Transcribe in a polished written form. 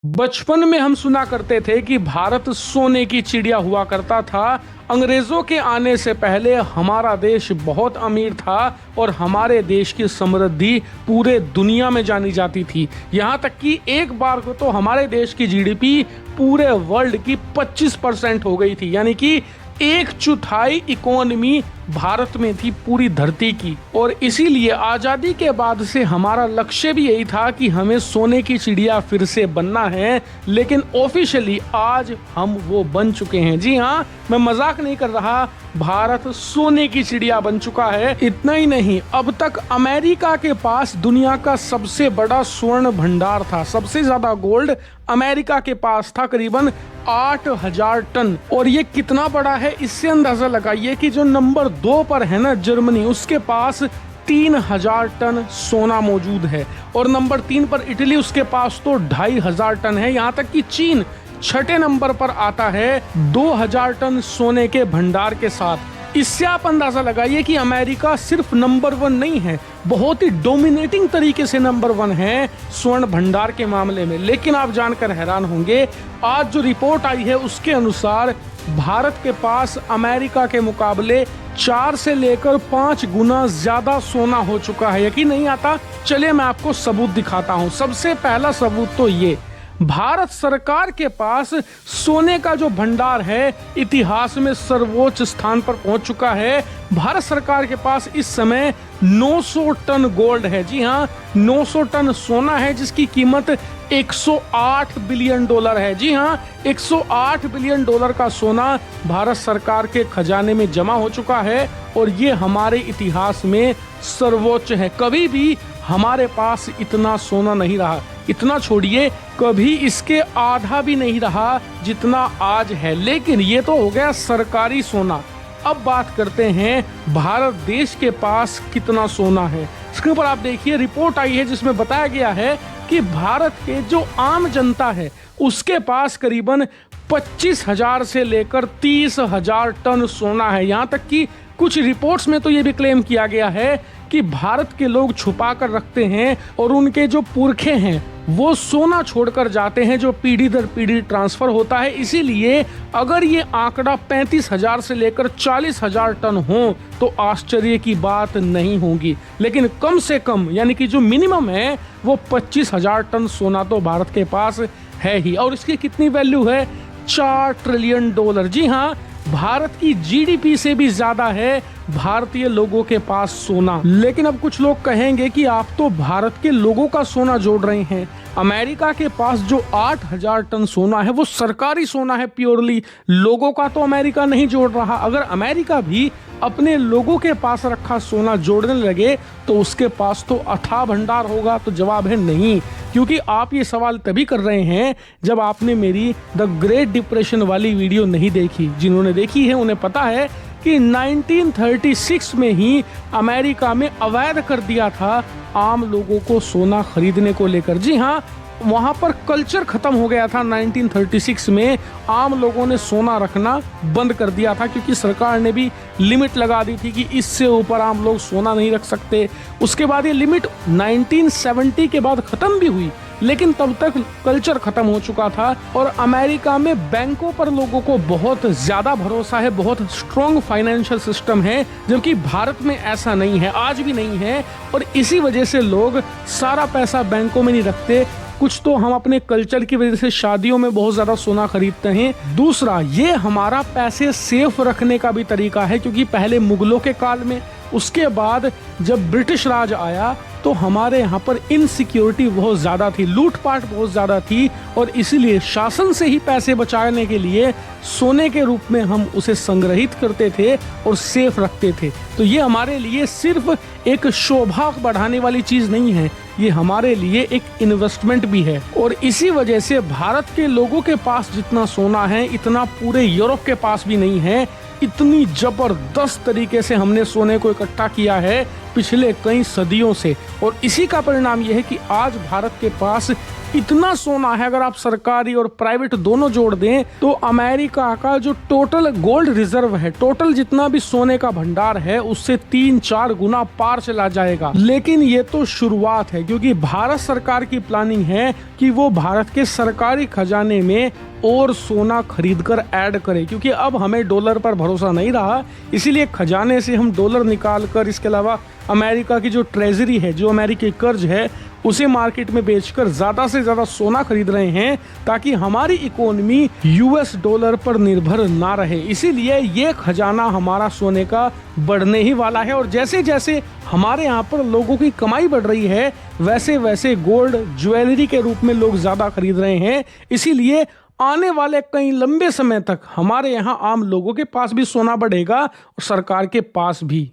बचपन में हम सुना करते थे कि भारत सोने की चिड़िया हुआ करता था। अंग्रेजों के आने से पहले हमारा देश बहुत अमीर था और हमारे देश की समृद्धि पूरे दुनिया में जानी जाती थी। यहाँ तक कि एक बार को तो हमारे देश की जीडीपी पूरे वर्ल्ड की 25% हो गई थी, यानी कि 1/4 इकोनॉमी भारत में थी पूरी धरती की। और इसीलिए आज़ादी के बाद से हमारा लक्ष्य भी यही था कि हमें सोने की चिड़िया फिर से बनना है, लेकिन ऑफिशियली आज हम वो बन चुके हैं। जी हाँ, मैं मजाक नहीं कर रहा, भारत सोने की चिड़िया बन चुका है। इतना ही नहीं, अब तक अमेरिका के पास दुनिया का सबसे बड़ा स्वर्ण भंडार था। सबसे ज्यादा गोल्ड अमेरिका के पास था, करीबन 8000 टन। और ये कितना बड़ा है इससे अंदाजा लगाइए कि जो नंबर 2 पर है ना जर्मनी, उसके पास 3000 टन सोना मौजूद है। और नंबर 3 पर इटली, उसके पास तो 2500 टन है। यहाँ तक कि चीन छठे नंबर पर आता है 2000 टन सोने के भंडार के साथ। इससे आप अंदाजा लगाइए कि अमेरिका सिर्फ नंबर 1 नहीं है, बहुत ही डोमिनेटिंग तरीके से नंबर 1 है स्वर्ण भंडार के मामले में। लेकिन आप जानकर हैरान होंगे, आज जो रिपोर्ट आई है उसके अनुसार भारत के पास अमेरिका के मुकाबले 4 से लेकर 5 गुना ज्यादा सोना हो चुका है। यकीन नहीं आता? चलिए मैं आपको सबूत दिखाता हूँ। सबसे पहला सबूत तो ये, भारत सरकार के पास सोने का जो भंडार है इतिहास में सर्वोच्च स्थान पर पहुंच चुका है। भारत सरकार के पास इस समय 900 टन गोल्ड है। जी हाँ, 900 टन सोना है जिसकी कीमत 108 बिलियन डॉलर है। जी हाँ, 108 बिलियन डॉलर का सोना भारत सरकार के खजाने में जमा हो चुका है और ये हमारे इतिहास में सर्वोच्च है। कभी भी हमारे पास इतना सोना नहीं रहा, इतना छोड़िए कभी इसके आधा भी नहीं रहा जितना आज है। लेकिन ये तो हो गया सरकारी सोना। अब बात करते हैं भारत देश के पास कितना सोना है। इसके ऊपर आप देखिए, रिपोर्ट आई है जिसमें बताया गया है कि भारत के जो आम जनता है उसके पास करीबन 25,000 से लेकर 30,000 टन सोना है। यहाँ तक कि कुछ रिपोर्ट्स में तो ये भी क्लेम किया गया है कि भारत के लोग छुपा कर रखते हैं और उनके जो पुरखे हैं वो सोना छोड़कर जाते हैं जो पीढ़ी दर पीढ़ी ट्रांसफर होता है। इसीलिए अगर ये आंकड़ा 35,000 से लेकर 40,000 टन हो तो आश्चर्य की बात नहीं होगी। लेकिन कम से कम यानी कि जो मिनिमम है वो 25,000 टन सोना तो भारत के पास है ही। और इसकी कितनी वैल्यू है? 4 ट्रिलियन डॉलर। जी हाँ, भारत की जीडीपी से भी ज्यादा है भारतीय लोगों के पास सोना। लेकिन अब कुछ लोग कहेंगे कि आप तो भारत के लोगों का सोना जोड़ रहे हैं। अमेरिका के पास जो 8000 टन सोना है वो सरकारी सोना है, प्योरली लोगों का तो अमेरिका नहीं जोड़ रहा। अगर अमेरिका भी अपने लोगों के पास रखा सोना जोड़ने लगे तो उसके पास तो अथाह भंडार होगा। तो जवाब है नहीं, क्योंकि आप ये सवाल तभी कर रहे हैं जब आपने मेरी द ग्रेट डिप्रेशन वाली वीडियो नहीं देखी। जिन्होंने देखी है उन्हें पता है कि 1936 में ही अमेरिका में अवैध कर दिया था आम लोगों को सोना खरीदने को लेकर। जी हाँ, वहाँ पर कल्चर खत्म हो गया था। 1936 में आम लोगों ने सोना रखना बंद कर दिया था क्योंकि सरकार ने भी लिमिट लगा दी थी कि इससे ऊपर आम लोग सोना नहीं रख सकते। उसके बाद ये लिमिट 1970 के बाद खत्म भी हुई, लेकिन तब तक कल्चर खत्म हो चुका था। और अमेरिका में बैंकों पर लोगों को बहुत ज्यादा भरोसा है, बहुत स्ट्रॉन्ग फाइनेंशियल सिस्टम है, जबकि भारत में ऐसा नहीं है, आज भी नहीं है। और इसी वजह से लोग सारा पैसा बैंकों में नहीं रखते। कुछ तो हम अपने कल्चर की वजह से शादियों में बहुत ज्यादा सोना खरीदते हैं। दूसरा, ये हमारा पैसे सेफ रखने का भी तरीका है, क्योंकि पहले मुगलों के काल में, उसके बाद जब ब्रिटिश राज आया तो हमारे यहाँ पर इनसिक्योरिटी बहुत ज़्यादा थी, लूटपाट बहुत ज़्यादा थी। और इसीलिए शासन से ही पैसे बचाने के लिए सोने के रूप में हम उसे संग्रहित करते थे और सेफ रखते थे। तो ये हमारे लिए सिर्फ एक शोभा बढ़ाने वाली चीज़ नहीं है, ये हमारे लिए एक इन्वेस्टमेंट भी है। और इसी वजह से भारत के लोगों के पास जितना सोना है इतना पूरे यूरोप के पास भी नहीं है। इतनी जबरदस्त तरीके से हमने सोने को इकट्ठा किया है पिछले कई सदियों से। और इसी का परिणाम यह है कि आज भारत के पास इतना सोना है, अगर आप सरकारी और प्राइवेट दोनों जोड़ दें तो अमेरिका का जो टोटल गोल्ड रिजर्व है, टोटल जितना भी सोने का भंडार है, उससे 3-4 गुना पार चला जाएगा। लेकिन ये तो शुरुआत है, क्योंकि भारत सरकार की प्लानिंग है कि वो भारत के सरकारी खजाने में और सोना खरीद कर ऐड करे, क्योंकि अब हमें डॉलर पर भरोसा नहीं रहा। इसीलिए खजाने से हम डॉलर निकाल कर, इसके अलावा अमेरिका की जो ट्रेजरी है, जो अमेरिकी कर्ज है, उसे मार्केट में बेचकर ज़्यादा से ज़्यादा सोना खरीद रहे हैं, ताकि हमारी इकोनॉमी यूएस डॉलर पर निर्भर ना रहे। इसीलिए ये खजाना हमारा सोने का बढ़ने ही वाला है। और जैसे जैसे हमारे यहाँ पर लोगों की कमाई बढ़ रही है, वैसे वैसे गोल्ड ज्वेलरी के रूप में लोग ज़्यादा खरीद रहे हैं। इसीलिए आने वाले कई लंबे समय तक हमारे यहाँ आम लोगों के पास भी सोना बढ़ेगा और सरकार के पास भी।